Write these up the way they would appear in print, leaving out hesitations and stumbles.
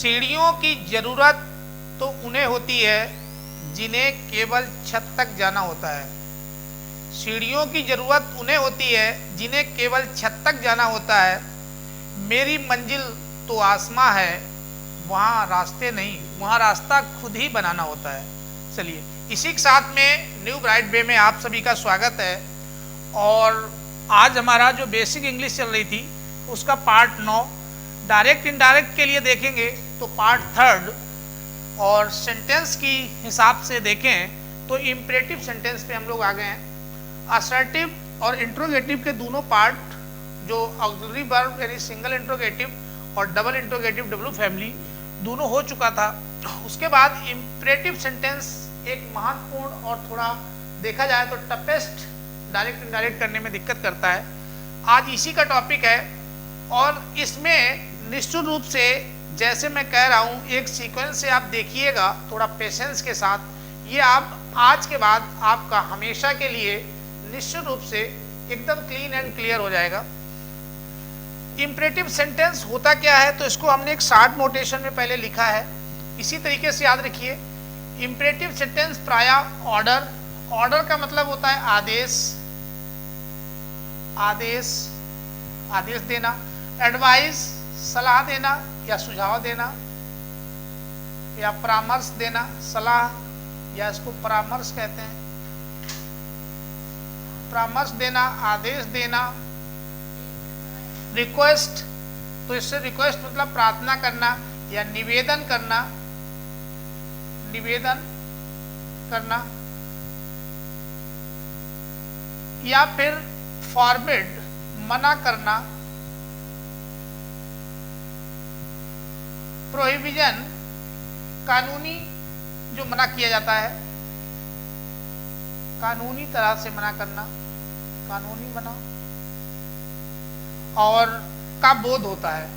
सीढ़ियों की जरूरत तो उन्हें होती है जिन्हें केवल छत तक जाना होता है। सीढ़ियों की जरूरत उन्हें होती है जिन्हें केवल छत तक जाना होता है। मेरी मंजिल तो आसमां है, वहाँ रास्ते नहीं, वहाँ रास्ता खुद ही बनाना होता है। चलिए, इसी के साथ में न्यू ब्राइट वे में आप सभी का स्वागत है। और आज हमारा जो बेसिक इंग्लिश चल रही थी उसका पार्ट 9 डायरेक्ट इनडायरेक्ट के लिए देखेंगे तो पार्ट 3 और सेंटेंस की हिसाब से देखें तो इम्परेटिव सेंटेंस पे हम लोग आ गए हैं। असर्टिव और इंट्रोगेटिव के दोनों पार्ट, जो ऑक्सिलरी वर्ब यानी सिंगल इंट्रोगेटिव और डबल इंट्रोगेटिव डब्ल्यू फैमिली दोनों हो चुका था। उसके बाद इम्परेटिव सेंटेंस एक महत्वपूर्ण और थोड़ा देखा जाए तो टफेस्ट डायरेक्ट इनडायरेक्ट करने में दिक्कत करता है। आज इसी का टॉपिक है और इसमें निश्चित रूप से जैसे मैं कह रहा हूँ एक सीक्वेंस से आप देखिएगा थोड़ा पेशेंस के साथ, ये आप आज के बाद आपका हमेशा के लिए निश्चित रूप से एकदम क्लीन एंड क्लियर हो जाएगा। इम्परेटिव सेंटेंस होता क्या है तो इसको हमने एक शॉर्ट नोटेशन में पहले लिखा है, इसी तरीके से याद रखिए। इम्परेटिव सेंटेंस प्रायः ऑर्डर, ऑर्डर का मतलब होता है आदेश, आदेश आदेश देना, एडवाइस सलाह देना या सुझाव देना या परामर्श देना, सलाह या इसको परामर्श कहते हैं, परामर्श देना, आदेश देना। रिक्वेस्ट, तो इससे रिक्वेस्ट मतलब प्रार्थना करना या निवेदन करना, निवेदन करना। या फिर फॉरबिड मना करना, प्रोहिबिजन कानूनी जो मना किया जाता है, कानूनी तरह से मना करना, कानूनी मना और का बोध होता है।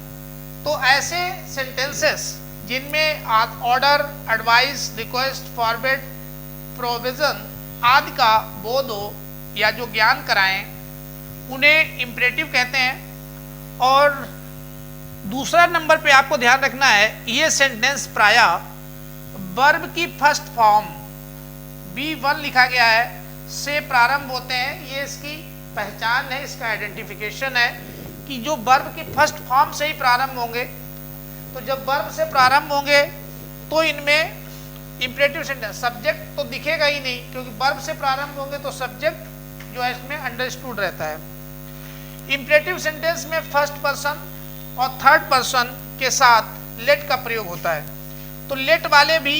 तो ऐसे सेंटेंसेस जिनमें order, advice, request, forbid, provision आदि का बोध हो या जो ज्ञान कराएं उन्हें इम्परेटिव कहते हैं। और दूसरा नंबर पे आपको ध्यान रखना है, ये सेंटेंस प्रायः वर्ब की फर्स्ट फॉर्म B1 लिखा गया है से प्रारंभ होते हैं। ये इसकी पहचान है, इसका आइडेंटिफिकेशन है कि जो वर्ब की फर्स्ट फॉर्म से ही प्रारंभ होंगे। तो जब वर्ब से प्रारंभ होंगे तो इनमें इम्परेटिव सेंटेंस, सब्जेक्ट तो दिखेगा ही नहीं क्योंकि वर्ब से प्रारंभ होंगे तो सब्जेक्ट जो है इसमें अंडरस्टूड रहता है। इम्परेटिव सेंटेंस में फर्स्ट पर्सन और थर्ड पर्सन के साथ लेट का प्रयोग होता है। तो लेट वाले भी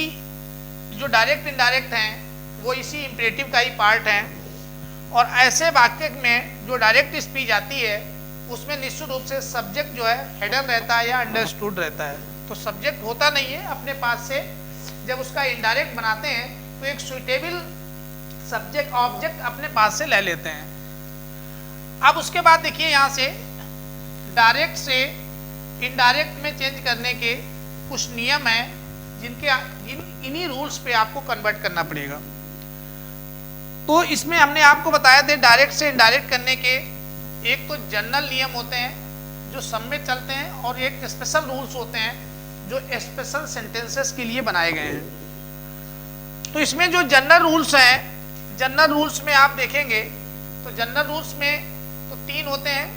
जो डायरेक्ट इनडायरेक्ट हैं वो इसी इम्परेटिव का ही पार्ट हैं। और ऐसे वाक्य में जो डायरेक्ट स्पीच आती है उसमें निश्चित रूप से सब्जेक्ट जो है हेडन रहता है या अंडरस्टूड रहता है। तो सब्जेक्ट होता नहीं है अपने पास से, जब उसका इनडायरेक्ट बनाते हैं तो एक सुइटेबल सब्जेक्ट ऑब्जेक्ट अपने पास से ले लेते हैं। अब उसके बाद देखिए यहाँ से डायरेक्ट से इनडायरेक्ट में चेंज करने के कुछ नियम हैं जिनके इन्हीं रूल्स पे आपको कन्वर्ट करना पड़ेगा। तो इसमें हमने आपको बताया थे डायरेक्ट से इनडायरेक्ट करने के एक तो जनरल नियम होते हैं जो सब में चलते हैं और एक स्पेशल रूल्स होते हैं जो स्पेशल सेंटेंसेस के लिए बनाए गए हैं। तो इसमें जो जनरल रूल्स हैं, जनरल रूल्स में आप देखेंगे तो जनरल रूल्स में तो 3 होते हैं।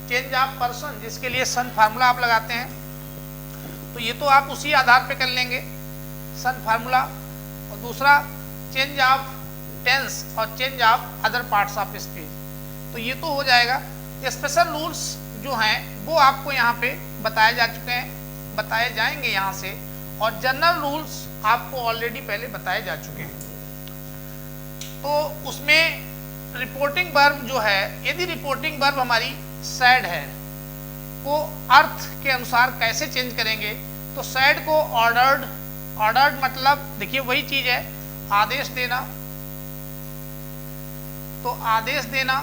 चेंज ऑफ पर्सन, जिसके लिए सन फार्मूला आप लगाते हैं, तो ये तो आप उसी आधार पे कर लेंगे सन फार्मूला। और दूसरा चेंज ऑफ टेंस और change of other parts of speech, तो ये तो हो जाएगा। स्पेशल रूल्स जो हैं वो आपको यहाँ पे बताए जा चुके हैं, बताए जाएंगे यहाँ से। और जनरल रूल्स आपको ऑलरेडी पहले बताए जा चुके हैं। तो उसमें रिपोर्टिंग वर्ब जो है, यदि रिपोर्टिंग वर्ब हमारी सैड है को अर्थ के अनुसार कैसे चेंज करेंगे, तो सैड को ऑर्डर्ड, ऑर्डर्ड मतलब देखिए वही चीज है, आदेश देना, तो आदेश देना।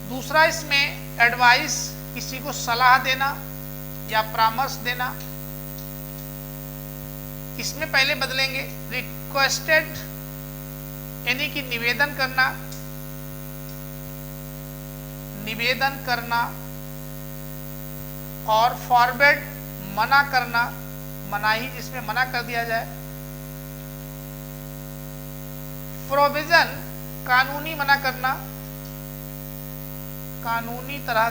दूसरा इसमें एडवाइस, किसी को सलाह देना या परामर्श देना, इसमें पहले बदलेंगे। रिक्वेस्टेड यानी कि निवेदन करना, निवेदन करना। और फॉरवर्ड मना करना, मनाही जिसमें मना कर दिया जाए। प्रोविजन कानूनी मना करना, कानूनी तरह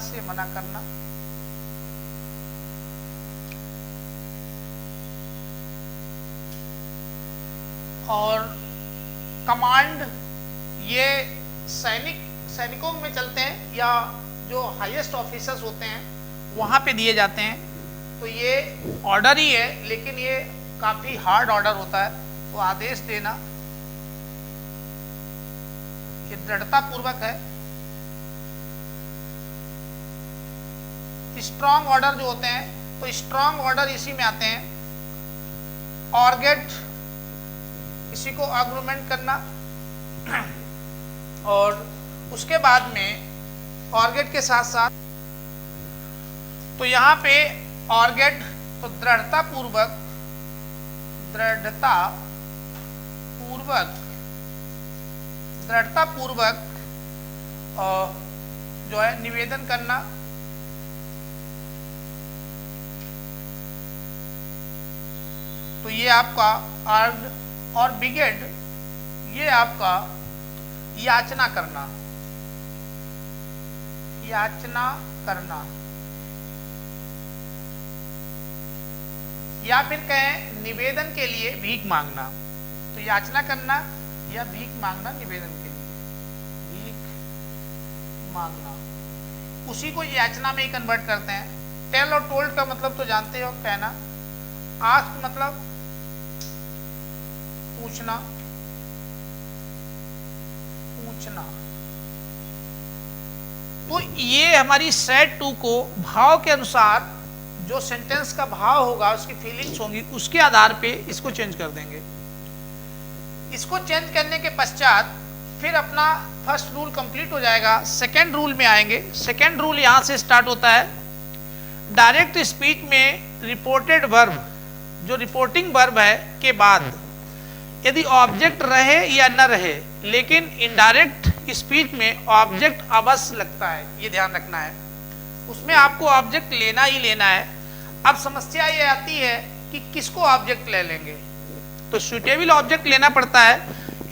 से मना करना। और कमांड, ये सैनिकों में चलते हैं या जो हाईएस्ट ऑफिसर्स होते हैं वहां पे दिए जाते हैं। तो ये ऑर्डर ही है, लेकिन ये काफी हार्ड ऑर्डर होता है। तो आदेश देना ये दृढ़ता पूर्वक है। स्ट्रॉन्ग ऑर्डर जो होते हैं, तो स्ट्रॉन्ग ऑर्डर इसी में आते हैं। ऑर्गेट, इसी को आर्गुमेंट करना। और उसके बाद में ऑर्गेट के साथ साथ, तो यहां पे ऑर्गेट तो दृढ़ता पूर्वक जो है निवेदन करना। तो ये आपका आर्ड, और बिगेड ये आपका याचना करना, या फिर कहें निवेदन के लिए भीख मांगना। तो याचना करना या भीख मांगना, निवेदन के लिए भीख मांगना, उसी को याचना में ही कन्वर्ट करते हैं। टेल और टोल्ड का मतलब तो जानते हो, कहना। आस्क मतलब पूछना। तो ये हमारी सेट 2 को भाव के अनुसार, जो सेंटेंस का भाव होगा, उसकी फीलिंग्स होंगी, उसके आधार पे इसको चेंज कर देंगे। इसको चेंज करने के पश्चात फिर अपना फर्स्ट रूल कंप्लीट हो जाएगा। सेकेंड रूल में आएंगे। सेकेंड रूल यहां से स्टार्ट होता है। डायरेक्ट स्पीच में रिपोर्टेड वर्ब, जो रिपोर्टिंग वर्ब है के बाद यदि ऑब्जेक्ट रहे या न रहे, लेकिन इनडायरेक्ट स्पीच में ऑब्जेक्ट अवश्य लगता है, ये ध्यान रखना है। उसमें आपको ऑब्जेक्ट लेना ही लेना है। अब समस्या ये आती है कि किसको ऑब्जेक्ट ले लेंगे, तो सुटेबल ऑब्जेक्ट लेना पड़ता है।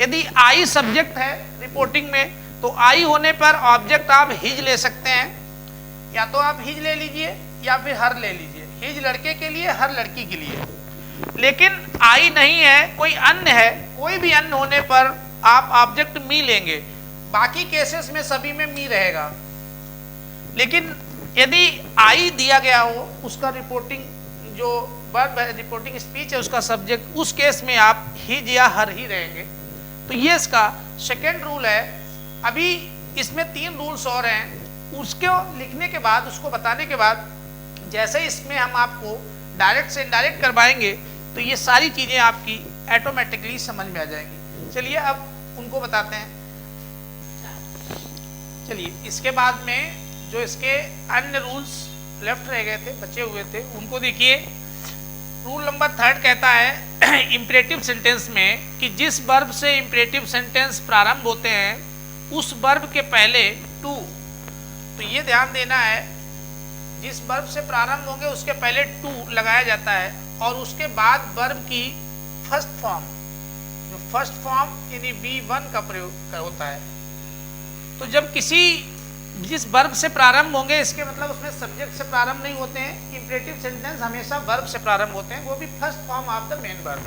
यदि आई सब्जेक्ट है रिपोर्टिंग में, तो आई होने पर ऑब्जेक्ट आप हिज ले सकते हैं। या तो आप हिज ले लीजिए या फिर हर ले लीजिए। हिज लड़के के लिए, हर लड़की के लिए। लेकिन आई नहीं है, कोई अन्य है, कोई भी अन्य होने पर आप ऑब्जेक्ट मी लेंगे। बाकी केसेस में सभी में मी रहेगा। लेकिन यदि आई दिया गया हो, उसका रिपोर्टिंग जो वर्ब है, रिपोर्टिंग स्पीच है, उसका सब्जेक्ट, उस केस में आप हिज या हर ही रहेंगे। तो ये इसका सेकेंड रूल है। अभी इसमें 3 रूल्स और हैं। उसको लिखने के बाद, उसको बताने के बाद, जैसे इसमें हम आपको डायरेक्ट से इनडायरेक्ट करवाएंगे, तो ये सारी चीजें आपकी ऑटोमेटिकली समझ में आ जाएंगी। चलिए अब उनको बताते हैं। चलिए, इसके बाद में जो इसके अन्य रूल्स लेफ्ट रह गए थे, बचे हुए थे, उनको देखिए। रूल नंबर 3 कहता है इंपरेटिव सेंटेंस में कि जिस वर्ब से इंपरेटिव सेंटेंस प्रारंभ होते हैं, उस वर्ब के पहले टू, तो ये ध्यान देना है, जिस वर्ब से प्रारंभ होंगे उसके पहले टू लगाया जाता है। और उसके बाद वर्ब की फर्स्ट फॉर्म, जो फर्स्ट फॉर्म यानी V1 का प्रयोग होता है। तो जब जिस वर्ब से प्रारंभ होंगे, इसके मतलब उसमें सब्जेक्ट से प्रारंभ नहीं होते हैं। इंपरेटिव सेंटेंस हमेशा वर्ब से प्रारंभ होते हैं, वो भी first form of the main verb.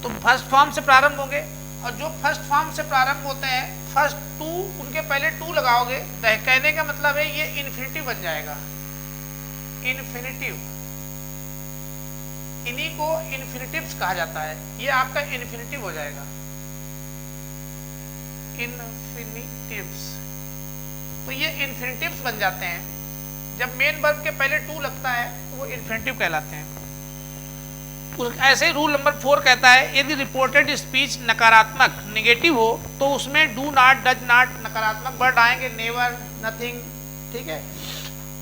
तो फर्स्ट फॉर्म से प्रारंभ होंगे, और जो फर्स्ट फॉर्म से प्रारंभ होते हैं, फर्स्ट टू, उनके पहले टू लगाओगे। कहने का मतलब है ये इन्फिनिटिव बन जाएगा। इन्फिनिटिव, इन्हीं को इन्फिनिटिव्स कहा जाता है। ये आपका इन्फिनिटिव हो जाएगा, इन्फिनिटिव्स। तो ये इन्फिनिटिव्स बन जाते हैं। जब मेन वर्ब के पहले टू लगता है तो वो इन्फिनिटिव कहलाते हैं। ऐसे ही रूल नंबर 4 कहता है यदि रिपोर्टेड स्पीच नकारात्मक, नेगेटिव हो, तो उसमें डू नॉट, डज नॉट, नकारात्मक वर्ड आएंगे, नेवर, नथिंग, ठीक है।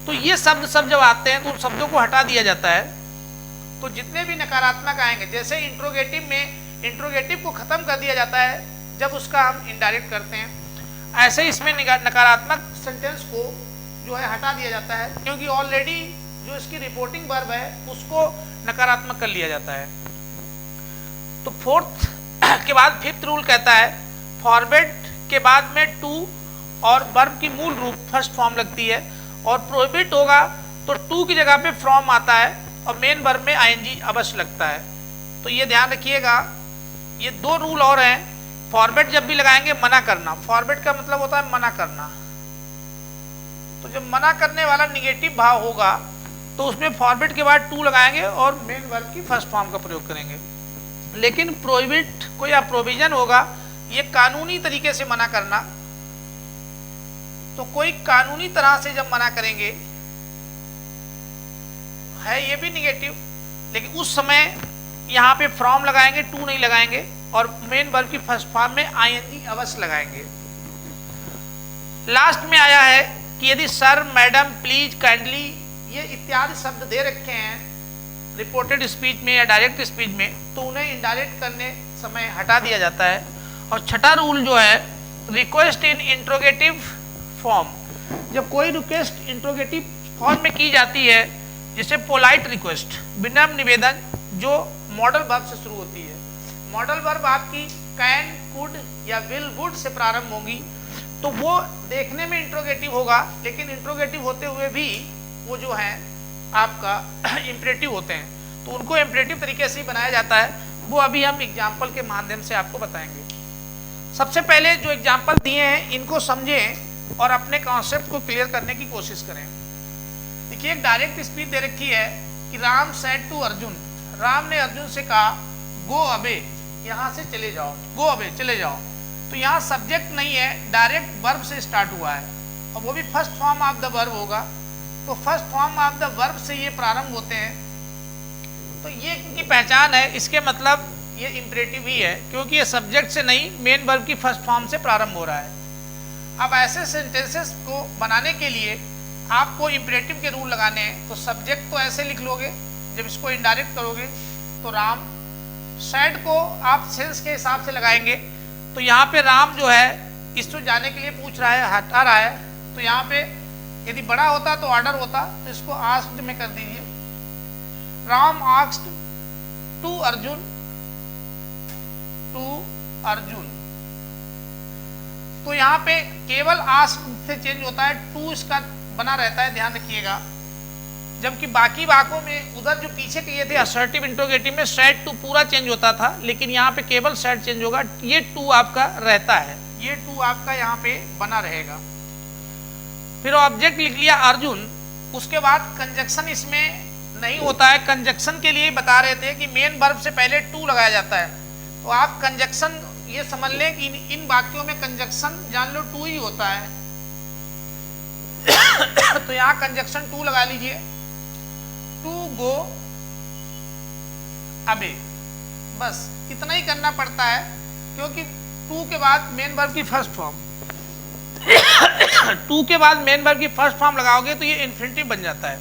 तो ये शब्द सब जब आते हैं तो उन शब्दों को हटा दिया जाता है। तो जितने भी नकारात्मक आएंगे, जैसे इंट्रोगेटिव में इंट्रोगेटिव को खत्म कर दिया जाता है जब उसका हम इनडायरेक्ट करते हैं, ऐसे इसमें नकारात्मक सेंटेंस को जो है हटा दिया जाता है, क्योंकि ऑलरेडी जो इसकी रिपोर्टिंग वर्ब है उसको नकारात्मक कर लिया जाता है। तो फोर्थ के बाद फिफ्थ रूल कहता है फॉरवर्ड के बाद में टू और वर्ब की मूल रूप फर्स्ट फॉर्म लगती है, और प्रोहिबिट होगा तो टू की जगह पे फ्रॉम आता है और मेन वर्ब में आईएनजी अवश्य लगता है। तो ये ध्यान रखिएगा, ये दो रूल और हैं। फॉरवर्ड जब भी लगाएंगे मना करना, फॉरवर्ड का मतलब होता है मना करना, तो जब मना करने वाला निगेटिव भाव होगा तो उसमें फॉरवर्ड के बाद टू लगाएंगे और मेन वर्ब की फर्स्ट फॉर्म का प्रयोग करेंगे। लेकिन प्रोहिबिट को या प्रोविजन होगा, ये कानूनी तरीके से मना करना, तो कोई कानूनी तरह से जब मना करेंगे है ये भी निगेटिव, लेकिन उस समय यहाँ पे फ्रॉम लगाएंगे, टू नहीं लगाएंगे, और मेन वर्ब की फर्स्ट फॉर्म में आईएनजी अवश्य लगाएंगे। लास्ट में आया है कि यदि सर, मैडम, प्लीज, काइंडली ये इत्यादि शब्द दे रखे हैं रिपोर्टेड स्पीच में या डायरेक्ट स्पीच में, तो उन्हें इनडायरेक्ट करने समय हटा दिया जाता है। और छठा रूल जो है रिक्वेस्ट इन इंट्रोगेटिव फॉर्म, जब कोई रिक्वेस्ट इंट्रोगेटिव फॉर्म में की जाती है, जैसे पोलाइट रिक्वेस्ट, विनम्र निवेदन, जो मॉडल वर्ब से शुरू होती है। मॉडल वर्ब आपकी कैन, कुड या विल, वुड से प्रारंभ होगी, तो वो देखने में इंट्रोगेटिव होगा, लेकिन इंट्रोगेटिव होते हुए भी वो जो है आपका इम्परेटिव होते हैं, तो उनको इम्परेटिव तरीके से बनाया जाता है। वो अभी हम एग्जाम्पल के माध्यम से आपको बताएंगे। सबसे पहले जो एग्जाम्पल दिए हैं इनको समझें और अपने कॉन्सेप्ट को क्लियर करने की कोशिश करें। देखिए, एक डायरेक्ट स्पीच दे रखी है कि राम सेड टू अर्जुन, राम ने अर्जुन से कहा गो अवे, यहाँ से चले जाओ, गो अवे चले जाओ। तो यहाँ सब्जेक्ट नहीं है, डायरेक्ट वर्ब से स्टार्ट हुआ है, और वो भी first form of the verb होगा। तो first form of the verb से ये प्रारंभ होते हैं, तो ये इनकी पहचान है। इसके मतलब ये इम्परेटिव ही है, क्योंकि ये सब्जेक्ट से नहीं मेन वर्ब की फर्स्ट फॉर्म से प्रारंभ हो रहा है। अब ऐसे सेंटेंसेस को बनाने के लिए आपको इम्परेटिव के रूल लगाने हैं। तो सब्जेक्ट तो ऐसे लिख लोगे, जब इसको इनडायरेक्ट करोगे तो राम, सैड को आप सेंस के हिसाब से लगाएंगे। तो यहाँ पे राम जो है इसको जाने के लिए पूछ रहा है, हटा रहा है, तो यहाँ पे यदि बड़ा होता तो ऑर्डर होता, तो इसको आस्क्ड में कर दीजिए। Ram asked to Arjun, to Arjun. तो यहाँ पे केवल आस्क्ड से चेंज होता है, टू इसका बना रहता है, ध्यान रखिएगा। जबकि बाकी वाक्यों में उधर जो पीछे किए थे असर्टिव इंट्रोगेटिव में सेड टू पूरा चेंज होता था, लेकिन यहाँ पे केवल सेड चेंज होगा, ये टू आपका रहता है, ये टू आपका यहाँ पे बना रहेगा। फिर ऑब्जेक्ट लिख लिया अर्जुन, उसके बाद कंजक्शन इसमें नहीं होता है। कंजक्शन के लिए बता रहे थे कि मेन वर्ब से पहले टू लगाया जाता है, तो आप कंजक्शन ये समझ लें कि इन वाक्यों में कंजक्शन जान लो टू ही होता है। तो यहाँ कंजक्शन टू लगा लीजिए, टू गो अबे, बस इतना ही करना पड़ता है, क्योंकि टू के बाद मेन वर्ब की फर्स्ट फॉर्म टू के बाद मेन वर्ब की फर्स्ट फॉर्म लगाओगे तो ये इन्फिनिटिव बन जाता है।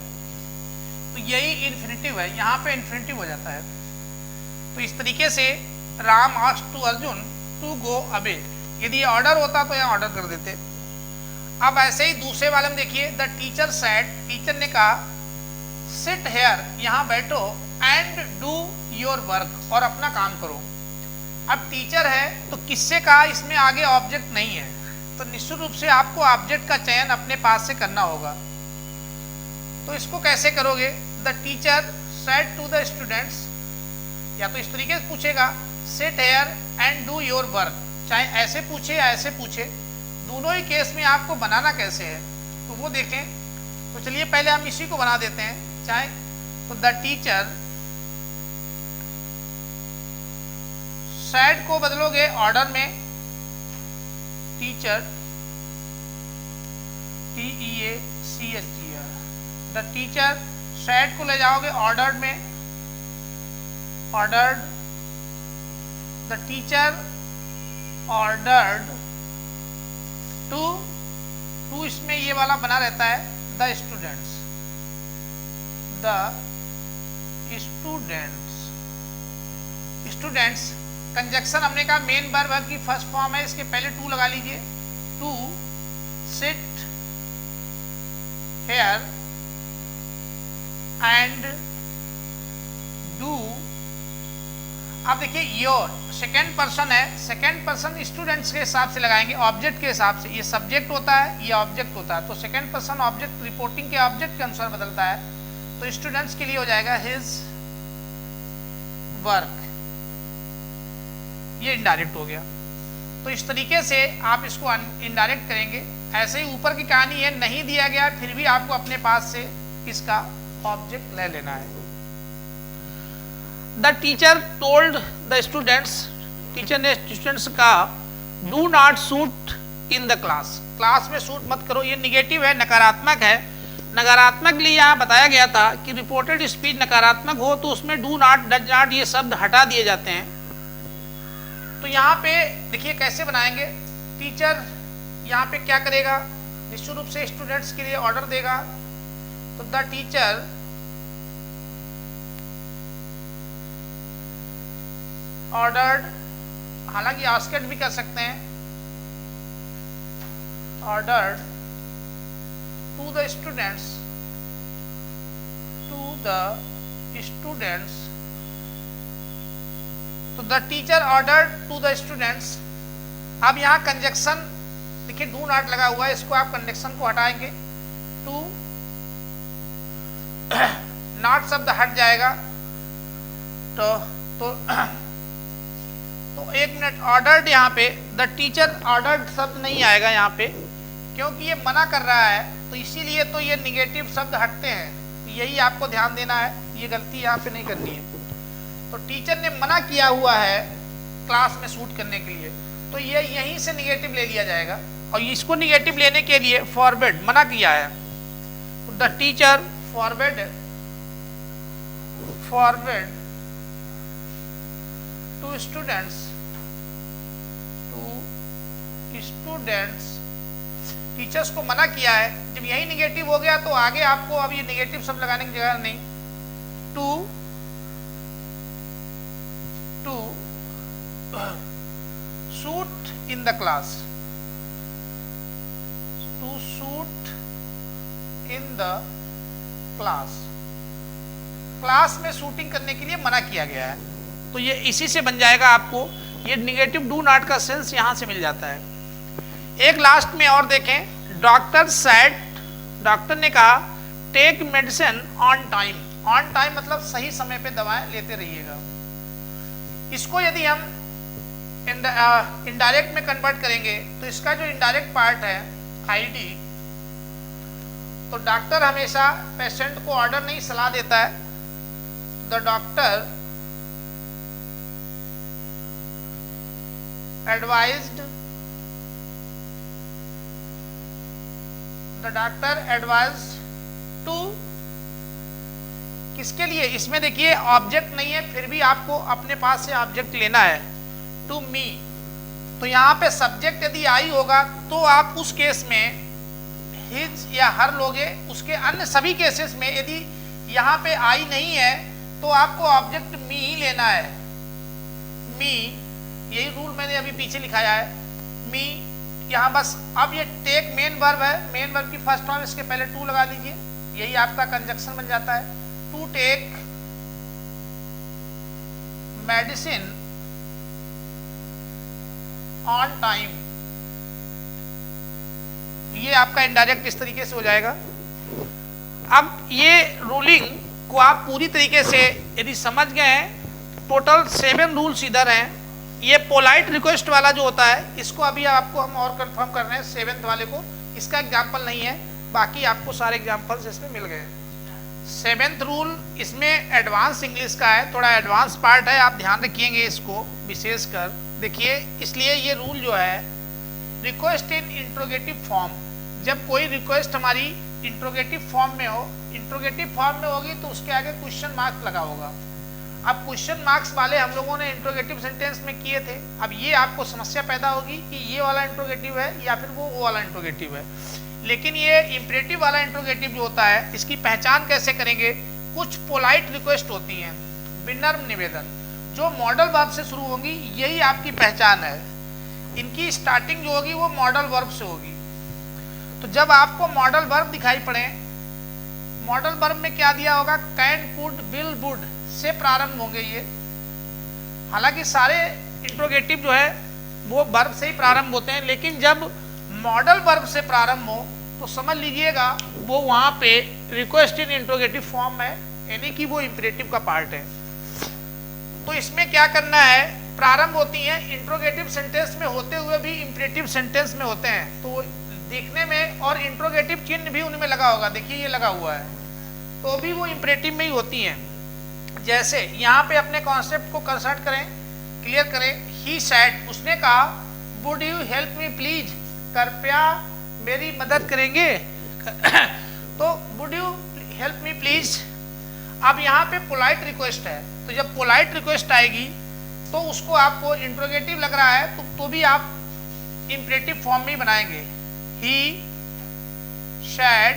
तो यही इन्फिनिटिव है, यहाँ पे इन्फिनिटिव हो जाता है। तो इस तरीके से Ram asked to Arjun to go away, यदि ऑर्डर होता तो यहाँ ऑर्डर कर देते। अब ऐसे ही दूसरे वाले में देखिए, द टीचर सेड, टीचर ने कहा सिट हेयर, यहाँ बैठो, एंड डू योर वर्क, और अपना काम करो। अब टीचर है तो किससे कहा, इसमें आगे ऑब्जेक्ट नहीं है, तो निश्चित रूप से आपको ऑब्जेक्ट का चयन अपने पास से करना होगा। तो इसको कैसे करोगे, the teacher said to the students, या तो इस तरीके से पूछेगा sit here and do your work, चाहे ऐसे पूछे या ऐसे पूछे, दोनों ही केस में आपको बनाना कैसे है तो वो देखें। तो चलिए पहले हम इसी को बना देते हैं, चाहे तो द टीचर सेड को बदलोगे ऑर्डर में, teacher TEACHER, the teacher said को ले जाओगे ऑर्डर्ड में, ordered, the teacher ordered to इसमें ये वाला बना रहता है, the students, the students conjunction हमने कहा मेन वर्ब की फर्स्ट फॉर्म है, इसके पहले टू लगा लीजिए, to sit here and do. अब देखिए योर सेकेंड पर्सन है, सेकेंड पर्सन स्टूडेंट्स के हिसाब से लगाएंगे, ऑब्जेक्ट के हिसाब से। ये सब्जेक्ट होता है, ये ऑब्जेक्ट होता है, तो सेकेंड पर्सन ऑब्जेक्ट रिपोर्टिंग के ऑब्जेक्ट के अनुसार बदलता है, तो स्टूडेंट्स के लिए हो जाएगा हिज वर्क। ये इनडायरेक्ट हो गया। तो इस तरीके से आप इसको इनडायरेक्ट करेंगे। ऐसे ही ऊपर की कहानी है, नहीं दिया गया फिर भी आपको अपने पास से इसका ऑब्जेक्ट ले लेना है। The teacher told the students, teacher ने स्टूडेंट्स का do not shoot in the class, class में शूट मत करो। ये निगेटिव है, नकारात्मक है। नकारात्मक लिए यहाँ बताया गया था कि रिपोर्टेड स्पीच नकारात्मक हो तो उसमें डू नॉट, डज नॉट ये शब्द हटा दिए जाते हैं। तो यहाँ पे देखिए कैसे बनाएंगे। टीचर यहाँ पे क्या करेगा, निश्चित रूप से स्टूडेंट्स के लिए ऑर्डर देगा। तो द टीचर ऑर्डर्ड, हालांकि आस्केड भी कर सकते हैं, ऑर्डर्ड टू द स्टूडेंट्स, तो the teacher ordered to the students. अब यहाँ कंजक्शन देखिए डू नॉट लगा हुआ है, इसको आप कंजक्शन को हटाएंगे, टू नॉट शब्द हट जाएगा। तो एक मिनट, ऑर्डर्ड यहाँ पे द टीचर ऑर्डर्ड शब्द नहीं आएगा यहाँ पे, क्योंकि ये मना कर रहा है, तो इसीलिए तो ये निगेटिव शब्द हटते हैं। यही आपको ध्यान देना है, ये गलती यहाँ पे नहीं करनी है। तो टीचर ने मना किया हुआ है क्लास में शूट करने के लिए, तो ये यहीं से निगेटिव ले लिया जाएगा। और इसको निगेटिव लेने के लिए फॉरबिड, मना किया है, तो the teacher forbid to students, teachers को मना किया है। जब यही निगेटिव हो गया तो आगे आपको अब ये निगेटिव शब्द लगाने की जगह नहीं, to shoot in the class, to shoot in the class, class में शूटिंग करने के लिए मना किया गया है। तो ये इसी से बन जाएगा, आपको ये निगेटिव डू नॉट का सेंस यहां से मिल जाता है। एक लास्ट में और देखें, डॉक्टर सेड, डॉक्टर ने कहा take medicine on time, on time मतलब सही समय पे दवाएं लेते रहिएगा। इसको यदि हम इनडायरेक्ट में कन्वर्ट करेंगे तो इसका जो इनडायरेक्ट पार्ट है आईडी, तो डॉक्टर हमेशा पेशेंट को ऑर्डर नहीं सलाह देता है। The doctor advised, the doctor advise to, किसके लिए, इसमें देखिए ऑब्जेक्ट नहीं है, फिर भी आपको अपने पास से ऑब्जेक्ट लेना है, टू मी। तो यहाँ पे सब्जेक्ट यदि आई होगा तो आप उस केस में हिज या हर लोगे। उसके अन्य सभी केसेस में यदि यहाँ पे आई नहीं है तो आपको ऑब्जेक्ट मी ही लेना है, मी। यही रूल मैंने अभी पीछे लिखाया है, मी। यहाँ बस अब ये टेक मेन वर्ब है, मेन वर्ब की फर्स्ट फॉर्म, इसके पहले टू लगा दीजिए, यही आपका कंजक्शन बन जाता है। To take medicine on time, ये आपका इनडायरेक्ट इस तरीके से हो जाएगा। अब ये रूलिंग को आप पूरी तरीके से यदि समझ गए हैं, टोटल 7 रूल्स इधर हैं। ये पोलाइट रिक्वेस्ट वाला जो होता है, इसको अभी आपको हम और कंफर्म कर रहे हैं 7th वाले को, इसका एग्जाम्पल नहीं है, बाकी आपको सारे एग्जाम्पल्स इसमें मिल गए। 7th रूल इसमें एडवांस इंग्लिश का है, थोड़ा एडवांस पार्ट है, आप ध्यान रखिएंगे इसको विशेषकर। देखिए, इसलिए ये रूल जो है रिक्वेस्ट इन इंट्रोगेटिव फॉर्म, जब कोई रिक्वेस्ट हमारी इंट्रोगेटिव फॉर्म में हो, इंट्रोगेटिव फॉर्म में होगी तो उसके आगे क्वेश्चन मार्क लगा होगा। अब क्वेश्चन मार्क्स वाले हम लोगों ने इंट्रोगेटिव सेंटेंस में किए थे। अब ये आपको समस्या पैदा होगी कि ये वाला इंट्रोगेटिव है या फिर वो वाला इंट्रोगेटिव है। लेकिन ये इंपरेटिव वाला इंट्रोगेटिव जो होता है, इसकी पहचान कैसे करेंगे? कुछ पोलाइट रिक्वेस्ट होती हैं, विनम्र निवेदन, जो मॉडल वर्ब से शुरू होंगी, यही आपकी पहचान है। इनकी स्टार्टिंग जो होगी वो मॉडल वर्ब से होगी। तो जब आपको मॉडल वर्ब दिखाई पड़े मॉडल वर्ब में क्या दिया होगा, can, could, will, would say प्रारंभ होंगे ये। हालांकि सारे इंट्रोगेटिव जो है वो वर्ब से ही प्रारंभ होते हैं, लेकिन जब मॉडल वर्ब से प्रारंभ हो तो समझ लीजिएगा वो वहां पे रिक्वेस्ट इन इंट्रोगेटिव फॉर्म है, यानी कि वो इंपरेटिव का पार्ट है। तो इसमें क्या करना है, प्रारंभ होती हैं इंट्रोगेटिव सेंटेंस में होते हुए भी इंपरेटिव सेंटेंस में होते हैं, तो वो दिखने में, और इंट्रोगेटिव चिन्ह भी उनमें लगा होगा, देखिए ये लगा हुआ है, तो भी वो इंपरेटिव में ही होती हैं। जैसे यहाँ पे अपने कॉन्सेप्ट को कंसल्ट करें, क्लियर करें। ही सैड, उसने कहा, would you help me please, कृपया मेरी मदद करेंगे तो would you help me please. अब यहाँ पे पोलाइट रिक्वेस्ट है, तो जब पोलाइट रिक्वेस्ट आएगी तो उसको आपको इंट्रोगेटिव लग रहा है तो भी आप इंपरेटिव फॉर्म में ही बनाएंगे, ही सैड।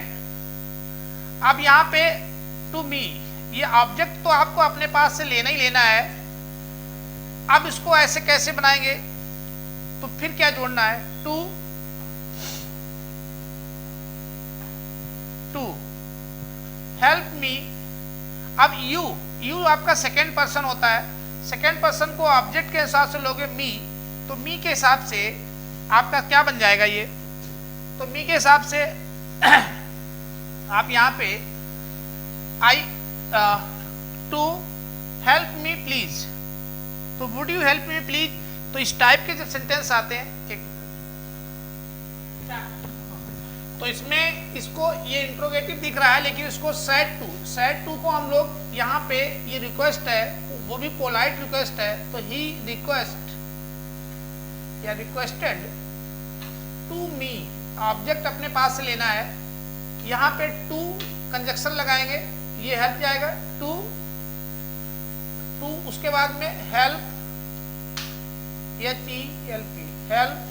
अब यहाँ पे टू मी, ये ऑब्जेक्ट तो आपको अपने पास से लेना ही लेना है। अब इसको ऐसे कैसे बनाएंगे, तो फिर क्या जोड़ना है, टू हेल्प मी। अब यू आपका सेकेंड पर्सन होता है, सेकेंड पर्सन को ऑब्जेक्ट के हिसाब से लोगे मी, तो मी के हिसाब से आपका क्या बन जाएगा ये, तो मी के हिसाब से आप यहाँ पे आई टू हेल्प मी प्लीज, तो would you help me please. तो इस टाइप के जब सेंटेंस आते हैं तो इसमें इसको ये इंट्रोगेटिव दिख रहा है, लेकिन इसको सैड टू को हम लोग यहाँ पे ये रिक्वेस्ट है, वो भी पोलाइट रिक्वेस्ट है, तो ही रिक्वेस्ट या रिक्वेस्टेड टू मी, ऑब्जेक्ट अपने पास से लेना है, यहाँ पे टू कंजक्शन लगाएंगे, ये हेल्प जाएगा टू, उसके बाद में help, HELP, help,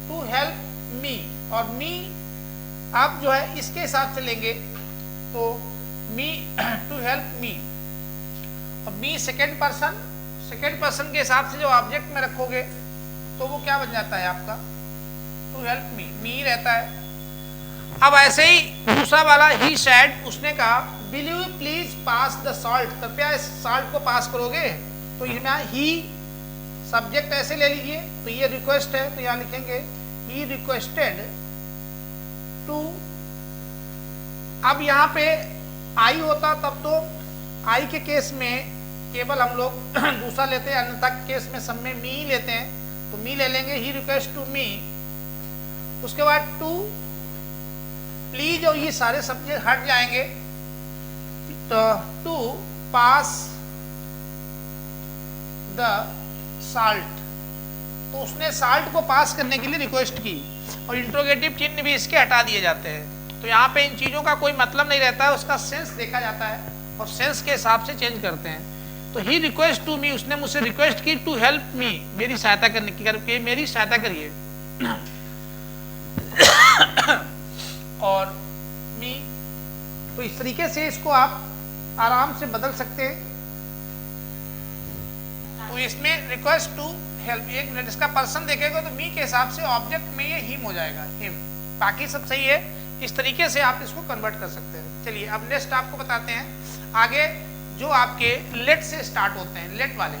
to help me, और मी आप जो है इसके हिसाब से लेंगे, तो मी टू हेल्प मी, और मी सेकेंड पर्सन के हिसाब से जो ऑब्जेक्ट में रखोगे तो वो क्या बन जाता है आपका, टू हेल्प मी रहता है। अब ऐसे ही दूसरा वाला ही सैड, उसने कहा will you please pass the salt, कृपया इस सॉल्ट को पास करोगे, तो इसमें ही सब्जेक्ट ऐसे ले लीजिए, तो ये रिक्वेस्ट है, तो यहाँ लिखेंगे ही रिक्वेस्टेड टू। अब यहाँ पे आई होता तब तो आई के केस में केवल हम लोग दूसरा लेते हैं, अन्यथा केस में सब में मी ही लेते हैं, तो मी ले लेंगे, ही रिक्वेस्ट टू मी। उसके बाद टू प्लीज, और ये सारे सब्जेक्ट हट जाएंगे, तो टू पास द साल्ट, तो उसने साल्ट को पास करने के लिए रिक्वेस्ट की, और इंट्रोगेटिव चिन्ह भी इसके हटा दिए जाते हैं। तो यहाँ पे इन चीज़ों का कोई मतलब नहीं रहता है, उसका सेंस देखा जाता है और सेंस के हिसाब से चेंज करते हैं। तो ही रिक्वेस्ट टू मी, उसने मुझसे रिक्वेस्ट की टू हेल्प मी, मेरी सहायता करने की, करके मेरी सहायता करिए और मी, तो इस तरीके से इसको आप आराम से बदल सकते हैं। तो इसमें रिक्वेस्ट टू हेल्प, एक मिनट, इसका पर्सन देखेगा तो मी के हिसाब से ऑब्जेक्ट में ये हिम हो जाएगा, हिम, बाकी सब सही है। इस तरीके से आप इसको कन्वर्ट कर सकते हैं। चलिए अब नेक्स्ट आपको बताते हैं आगे जो आपके लेट से स्टार्ट होते हैं, लेट वाले।